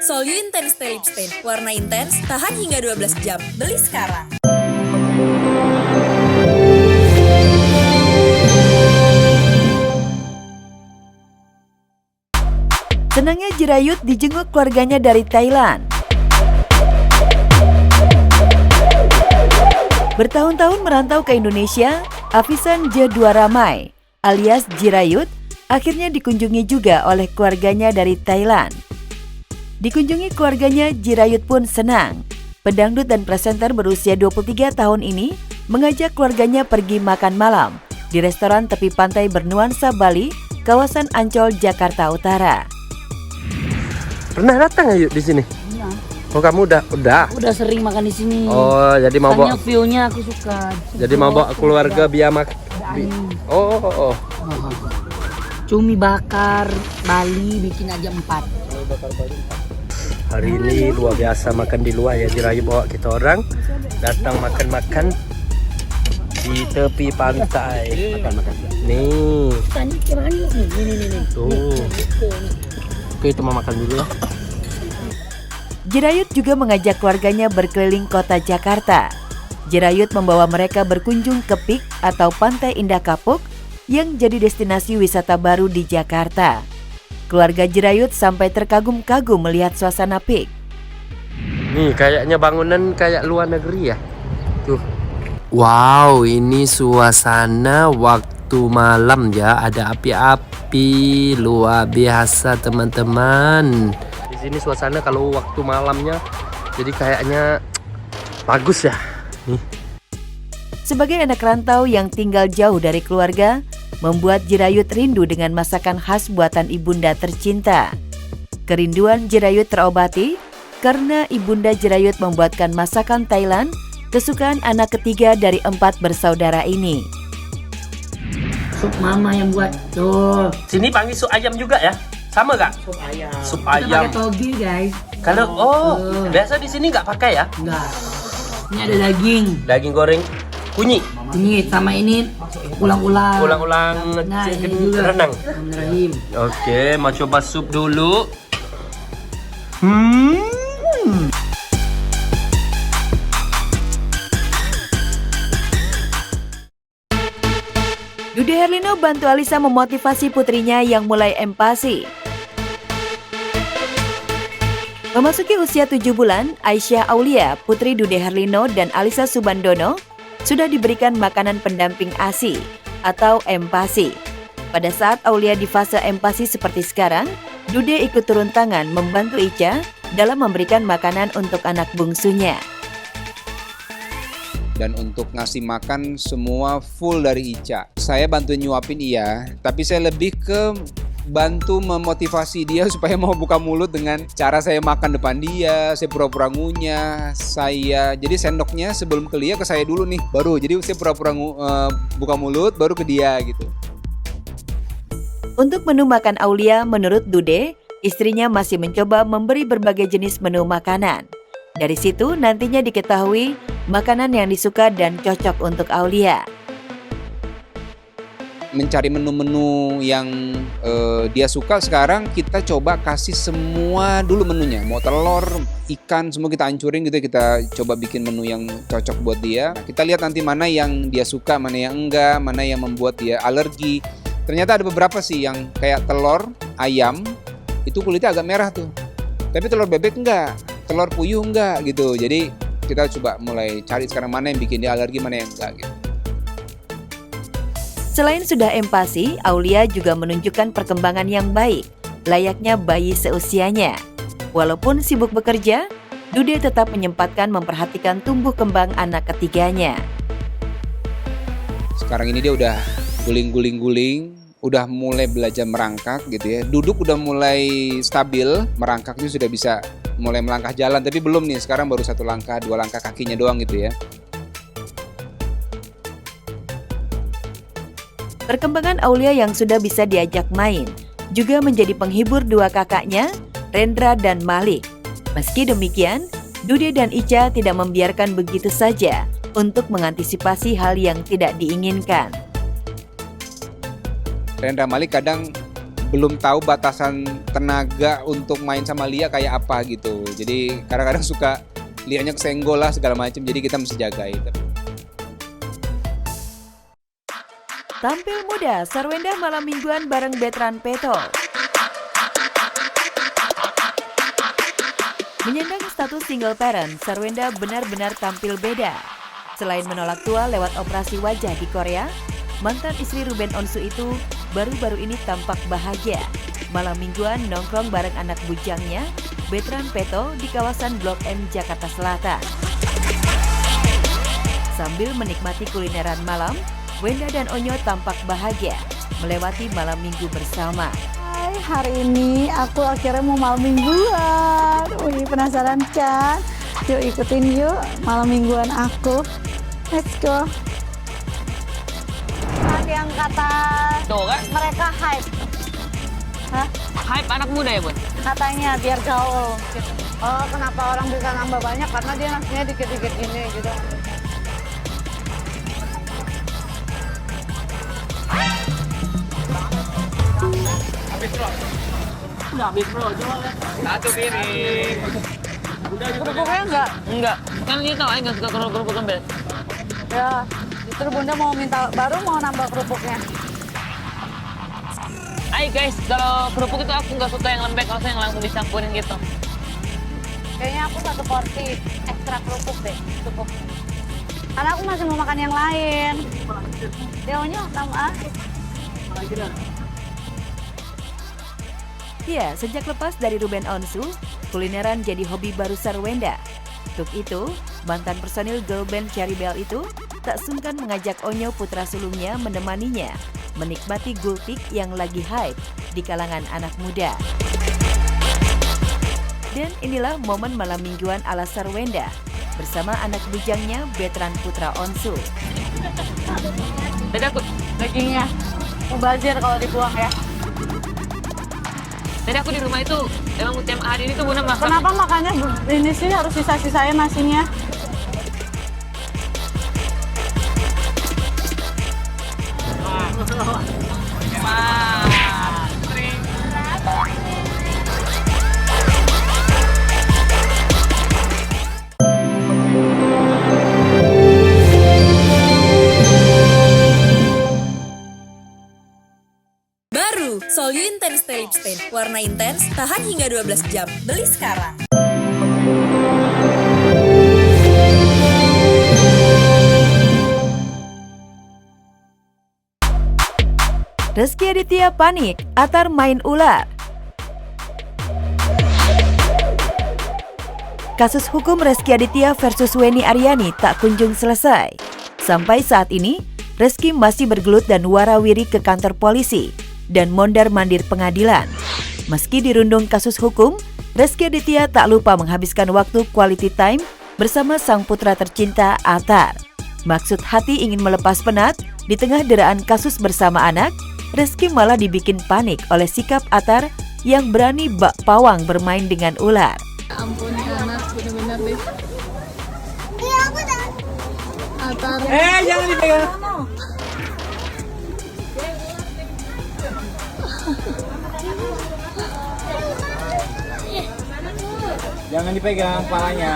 Solyu Intense Stay Lip Stain. Warna intens, tahan hingga 12 jam. Beli sekarang. Senangnya Jirayut dijenguk keluarganya dari Thailand. Bertahun-tahun merantau ke Indonesia, Avisan Jedwaramai alias Jirayut akhirnya dikunjungi juga oleh keluarganya dari Thailand. Dikunjungi keluarganya, Jirayut pun senang. Pedangdut dan presenter berusia 23 tahun ini mengajak keluarganya pergi makan malam di restoran tepi pantai bernuansa Bali, kawasan Ancol, Jakarta Utara. Pernah datang Ayu di sini? Iya. Oh, kamu udah? Udah sering makan di sini. Oh, jadi mau bawa. Soalnya view-nya aku suka. Jadi mau bawa keluarga biar makan. Oh. Cumi bakar Bali bikin aja 4. Hari ini luar biasa makan di luar ya. Jirayu bawa kita orang datang makan-makan di tepi pantai. Makan. Nih. Tanya kemana nih? Nih. Tuh. Oke, itu mau makan dulu ya. Jirayut juga mengajak keluarganya berkeliling kota Jakarta. Jirayut membawa mereka berkunjung ke PIK atau Pantai Indah Kapuk yang jadi destinasi wisata baru di Jakarta. Keluarga Jirayut sampai terkagum-kagum melihat suasana PIK. Nih, kayaknya bangunan kayak luar negeri ya. Tuh. Wow, ini suasana waktu malam ya. Ada api-api, luar biasa teman-teman. Di sini suasana kalau waktu malamnya jadi kayaknya bagus ya. Nih. Sebagai anak rantau yang tinggal jauh dari keluarga, membuat Jirayut rindu dengan masakan khas buatan ibunda tercinta. Kerinduan Jirayut terobati karena ibunda Jirayut membuatkan masakan Thailand kesukaan anak ketiga dari 4 bersaudara ini. Sup mama yang buat. Tuh. Sini panggil sup ayam juga ya? Sama gak? Sup ayam. Sup Kita ayam. pakai toge guys. Kalau biasa di sini nggak pakai ya? Enggak. Ini ada daging. Daging goreng kunyit, Ini sama ini ulang-ulang. ulang-ulang Nah, ini juga. renang. Bismillahirrahmanirrahim. Oke, mau coba sup dulu. Dude Herlino bantu Alisa memotivasi putrinya yang mulai empati. Memasuki usia 7 bulan, Aisyah Aulia, putri Dude Herlino dan Alisa Subandono, sudah diberikan makanan pendamping ASI atau empati. Pada saat Aulia di fase empati seperti sekarang, Dude ikut turun tangan membantu Ica dalam memberikan makanan untuk anak bungsunya. Dan untuk ngasih makan semua full dari Ica. Saya bantu nyuapin iya, tapi saya lebih ke bantu memotivasi dia supaya mau buka mulut dengan cara saya makan depan dia, saya pura-pura ngunyah, jadi sendoknya sebelum ke dia ke saya dulu nih, baru jadi saya pura-pura buka mulut baru ke dia gitu. Untuk menu makan Aulia, menurut Dude, istrinya masih mencoba memberi berbagai jenis menu makanan. Dari situ nantinya diketahui makanan yang disuka dan cocok untuk Aulia. Mencari menu-menu yang dia suka, sekarang kita coba kasih semua dulu menunya. Mau telur, ikan, semua kita hancurin gitu, kita coba bikin menu yang cocok buat dia. Kita lihat nanti mana yang dia suka, mana yang enggak, mana yang membuat dia alergi. Ternyata ada beberapa sih yang kayak telur, ayam, itu kulitnya agak merah tuh. Tapi telur bebek enggak, telur puyuh enggak gitu. Jadi kita coba mulai cari sekarang mana yang bikin dia alergi, mana yang enggak gitu. Selain sudah empati, Aulia juga menunjukkan perkembangan yang baik, layaknya bayi seusianya. Walaupun sibuk bekerja, Dude tetap menyempatkan memperhatikan tumbuh kembang anak ketiganya. Sekarang ini dia udah guling-guling, udah mulai belajar merangkak gitu ya. Duduk udah mulai stabil, merangkaknya sudah bisa mulai melangkah jalan, tapi belum nih, sekarang baru 1 langkah, 2 langkah kakinya doang gitu ya. Perkembangan Aulia yang sudah bisa diajak main juga menjadi penghibur 2 kakaknya, Rendra dan Malik. Meski demikian, Dude dan Ica tidak membiarkan begitu saja untuk mengantisipasi hal yang tidak diinginkan. Rendra Malik kadang belum tahu batasan tenaga untuk main sama Lia kayak apa gitu. Jadi kadang-kadang suka Lianya kesenggol lah segala macam. Jadi kita mesti jaga itu. Tampil muda, Sarwenda malam mingguan bareng Betran Peto. Menyandang status single parent, Sarwenda benar-benar tampil beda. Selain menolak tua lewat operasi wajah di Korea, mantan istri Ruben Onsu itu baru-baru ini tampak bahagia. Malam mingguan nongkrong bareng anak bujangnya, Betran Peto di kawasan Blok M, Jakarta Selatan. Sambil menikmati kulineran malam, Wenda dan Onyo tampak bahagia melewati malam minggu bersama. Hai, hari ini aku akhirnya mau malam mingguan. Wih, penasaran kan? Yuk ikutin yuk malam mingguan aku. Let's go. Yang kata Tuh kan? mereka hype. Hah? Hype anak muda ya, Bun? Katanya biar gaul. Oh, kenapa orang bisa nambah banyak? Karena dia nasinya dikit-dikit gini gitu. Udah habis, bro. Coba lihat. Satu piring. Kerupuknya enggak? Enggak. Kan dia tahu aja nggak suka kerupuk gembel. Ya, justru Bunda mau minta baru mau nambah kerupuknya. Hai guys, kalau kerupuk itu aku nggak suka yang lembek, kalau yang langsung dicampurin gitu. Kayaknya aku 1 porsi ekstra kerupuk deh, cukup. Karena aku masih mau makan yang lain. Deonya tambah. Ya, sejak lepas dari Ruben Onsu, kulineran jadi hobi baru Sarwenda. Untuk itu, mantan personil girl band Cherry Bell itu tak sungkan mengajak Onyo putra sulungnya menemaninya menikmati gultik yang lagi hype di kalangan anak muda. Dan inilah momen malam mingguan ala Sarwenda bersama anak bujangnya Betran Putra Onsu. Tadi aku, Dagingnya mubazir kalau dibuang ya. tadi aku di rumah itu emang tiap hari ini tuh Bunda makan. Kenapa makannya ini sih harus sisa-sisain nasinya? Baru, Solyu Intense Stay Lip Stain. Warna intens, tahan hingga 12 jam. Beli sekarang. Rezky Aditya panik, Atar main ular. Kasus hukum Rezky Aditya versus Weni Aryani tak kunjung selesai. Sampai saat ini, Rezky masih bergelut dan warawiri ke kantor polisi dan mondar-mandir pengadilan. Meski dirundung kasus hukum, Rezky Aditya tak lupa menghabiskan waktu quality time bersama sang putra tercinta Atar. Maksud hati ingin melepas penat, di tengah deraan kasus bersama anak, Rezky malah dibikin panik oleh sikap Atar yang berani bak pawang bermain dengan ular. Ampun anak, bener-bener deh. Atar. Jangan dipegang. Jangan dipegang kepalanya.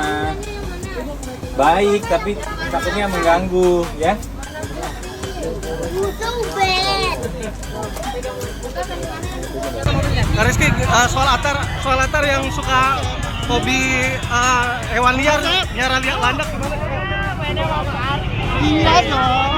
Baik, tapi takutnya mengganggu, ya. Rezky, soal Atar yang suka hobi hewan liar, nyara liar landak gimana? Iya dong.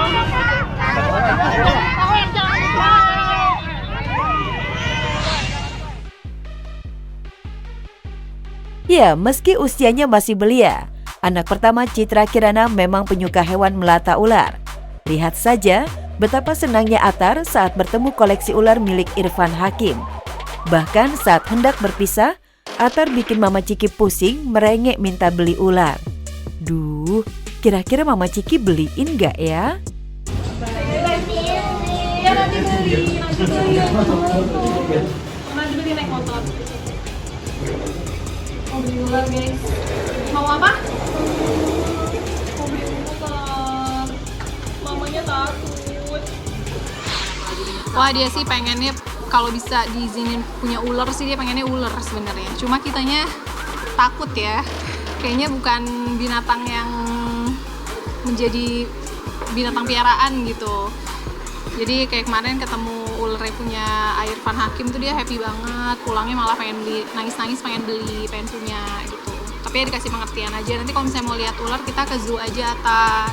Ya, meski usianya masih belia, anak pertama Citra Kirana memang penyuka hewan melata ular. Lihat saja betapa senangnya Atar saat bertemu koleksi ular milik Irfan Hakim. Bahkan saat hendak berpisah, Atar bikin Mama Ciki pusing merengek minta beli ular. Duh, kira-kira Mama Ciki beliin gak ya? Mau beli ular guys. Mau apa? Mau beli ular. Mamanya takut. Wah dia sih pengennya kalau bisa diizinin punya ular sih dia pengennya ular sebenarnya. Cuma kitanya takut ya. Kayaknya bukan binatang yang menjadi binatang piaraan gitu. Jadi kayak kemarin ketemu ularnya punya Irfan Hakim tuh dia happy banget. Pulangnya malah pengen beli, nangis-nangis pengen beli, pengen punya gitu. Tapi ya dikasih pengertian aja. Nanti kalau misalnya mau lihat ular kita ke zoo aja Atar.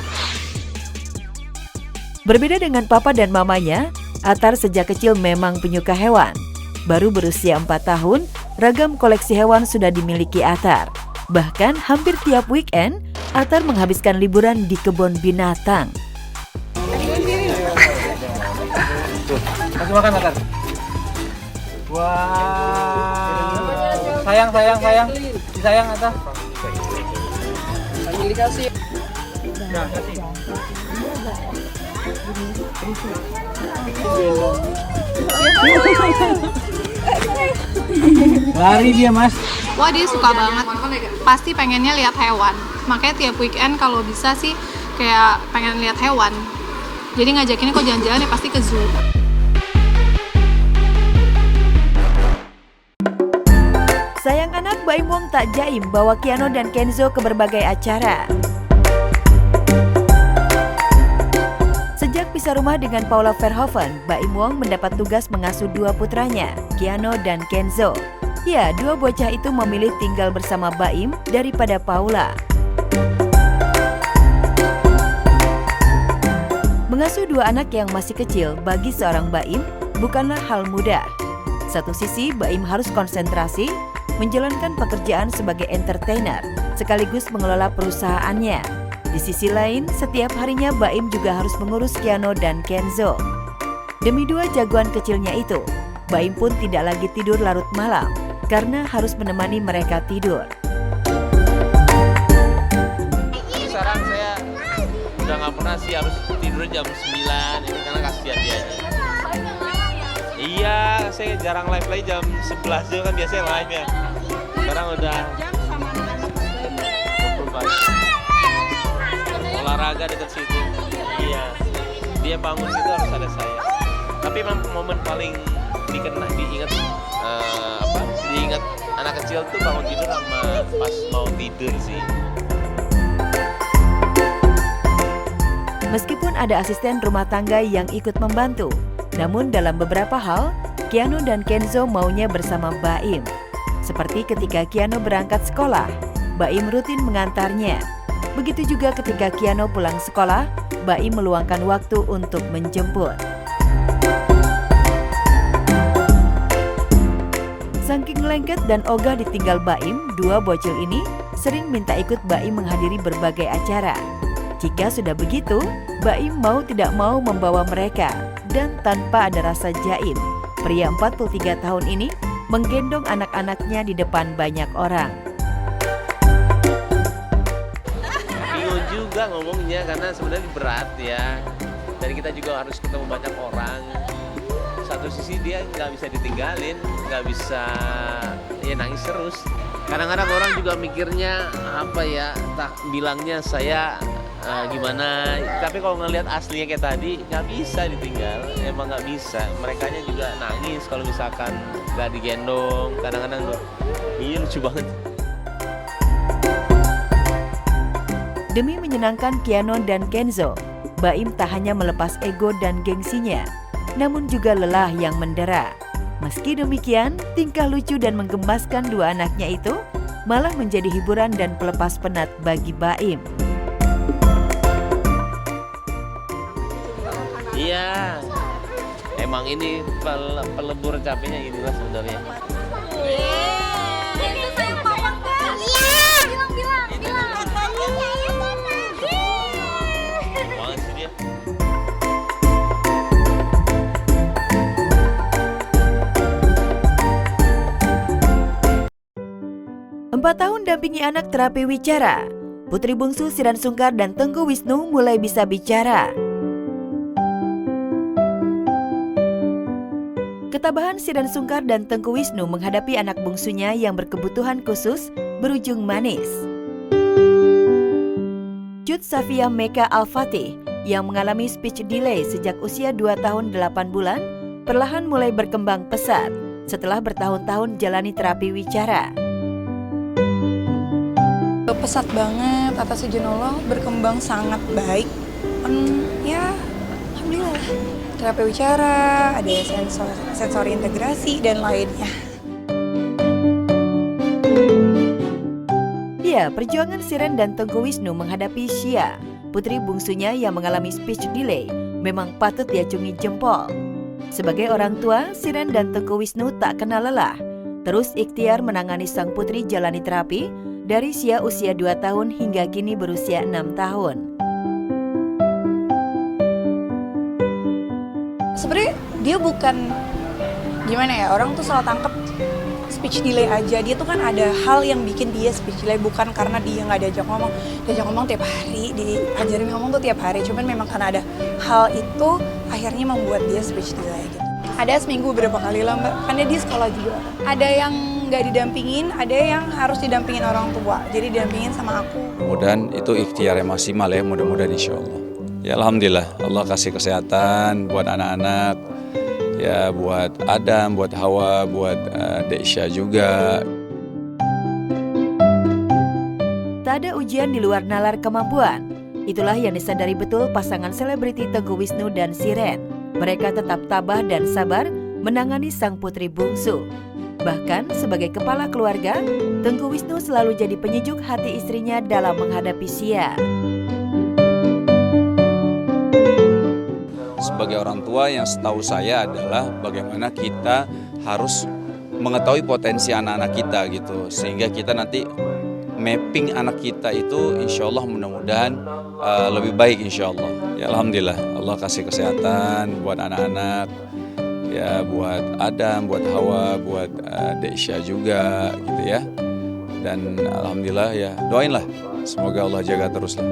Berbeda dengan papa dan mamanya, Atar sejak kecil memang penyuka hewan. Baru berusia 4 tahun, ragam koleksi hewan sudah dimiliki Atar. Bahkan hampir tiap weekend, Atar menghabiskan liburan di kebun binatang. Kasih makan, Atar. Wah. Sayang. Disayang, Atar. Dikasih. Nah, kasih. Lari dia, Mas. Wah dia suka banget, pasti pengennya lihat hewan. Makanya tiap weekend kalau bisa sih kayak pengen lihat hewan. Jadi ngajakinnya kok jalan-jalan ya pasti ke zoo. Sayang anak, Mbak Im Wong tak jaim bawa Keanu dan Kenzo ke berbagai acara. Sejak pisah rumah dengan Paula Verhoeven, Mbak Im Wong mendapat tugas mengasuh dua putranya, Keanu dan Kenzo. Ya, dua bocah itu memilih tinggal bersama Mbak Im daripada Paula. Mengasuh dua anak yang masih kecil bagi seorang Mbak Im bukanlah hal mudah. Satu sisi, Mbak Im harus konsentrasi menjalankan pekerjaan sebagai entertainer sekaligus mengelola perusahaannya. Di sisi lain, setiap harinya Mbak Im juga harus mengurus Keanu dan Kenzo. Demi dua jagoan kecilnya itu, Mbak Im pun tidak lagi tidur larut malam karena harus menemani mereka tidur. Sekarang saya udah nggak pernah sih harus tidur jam 9 ini karena kasihan dia. Iya, saya jarang live lagi jam 11 juga kan biasanya live ya. Sekarang udah 24. Olahraga dekat situ. Iya. Dia bangun itu harus ada saya. Tapi memang momen paling diingat diingat anak kecil tuh bangun tidur sama pas mau tidur sih. Meskipun ada asisten rumah tangga yang ikut membantu, namun dalam beberapa hal, Keanu dan Kenzo maunya bersama Mbak Im. Seperti ketika Keanu berangkat sekolah, Mbak Im rutin mengantarnya. Begitu juga ketika Keanu pulang sekolah, Mbak Im meluangkan waktu untuk menjemput. Saking lengket dan ogah ditinggal Mbak Im, dua bocil ini sering minta ikut Mbak Im menghadiri berbagai acara. Jika sudah begitu, Mbak Im mau tidak mau membawa mereka. Dan tanpa ada rasa jaim, pria 43 tahun ini menggendong anak-anaknya di depan banyak orang. Bingung juga ngomongnya karena sebenarnya berat ya. Dan kita juga harus ketemu banyak orang. Satu sisi dia nggak bisa ditinggalin, nggak bisa ya nangis terus. Kadang-kadang orang juga mikirnya apa ya, tak bilangnya saya gimana. Tapi kalau ngelihat aslinya kayak tadi nggak bisa ditinggal, emang nggak bisa. Merekanya juga nangis kalau misalkan nggak digendong. Kadang-kadang iya lucu banget. Demi menyenangkan Keanu dan Kenzo, Mbak Im tak hanya melepas ego dan gengsinya, namun juga lelah yang mendera. Meski demikian, tingkah lucu dan menggemaskan dua anaknya itu malah menjadi hiburan dan pelepas penat bagi Mbak Im. Iya, emang ini pelebur capeknya inilah sebenarnya. Banget sih dia. Empat tahun dampingi anak terapi wicara, putri bungsu Shiraan Sungkar dan Tengku Wisnu mulai bisa bicara. Ketabahan Shiraan Sungkar dan Tengku Wisnu menghadapi anak bungsunya yang berkebutuhan khusus berujung manis. Cut Safia Meka Al-Fatih yang mengalami speech delay sejak usia 2 tahun 8 bulan perlahan mulai berkembang pesat setelah bertahun-tahun jalani terapi wicara. Pesat banget, atas izin Allah berkembang sangat baik. Ya, alhamdulillah. Terapi wicara, ada sensori integrasi dan lainnya. Ya, perjuangan Siren dan Tengku Wisnu menghadapi Shia, putri bungsunya yang mengalami speech delay, memang patut diacungi jempol. Sebagai orang tua, Siren dan Tengku Wisnu tak kenal lelah. Terus ikhtiar menangani sang putri jalani terapi dari Shia usia 2 tahun hingga kini berusia 6 tahun. Sebenarnya dia bukan gimana ya, orang tuh salah tangkep speech delay aja. Dia tuh kan ada hal yang bikin dia speech delay, bukan karena dia nggak diajak ngomong. Diajak ngomong tiap hari, diajarin ngomong tuh tiap hari. Cuman memang karena ada hal itu akhirnya membuat dia speech delay gitu. Ada seminggu berapa kali lah Mbak, karena dia sekolah juga. Ada yang nggak didampingin, ada yang harus didampingin orang tua. Jadi didampingin sama aku. Mudah-mudahan itu ikhtiar yang maksimal ya, mudah-mudahan insya Allah. Ya alhamdulillah, Allah kasih kesehatan buat anak-anak, ya buat Adam, buat Hawa, buat Desya juga. Tak ada ujian di luar nalar kemampuan. Itulah yang disadari betul pasangan selebriti Tengku Wisnu dan Siren. Mereka tetap tabah dan sabar menangani sang putri bungsu. Bahkan sebagai kepala keluarga, Tengku Wisnu selalu jadi penyejuk hati istrinya dalam menghadapi Shia. Sebagai orang tua yang setahu saya adalah bagaimana kita harus mengetahui potensi anak-anak kita gitu, sehingga kita nanti mapping anak kita itu insya Allah mudah-mudahan lebih baik insya Allah. Ya alhamdulillah, Allah kasih kesehatan buat anak-anak, ya buat Adam, buat Hawa, buat Desya juga gitu ya. Dan alhamdulillah ya doainlah, semoga Allah jaga terus lah.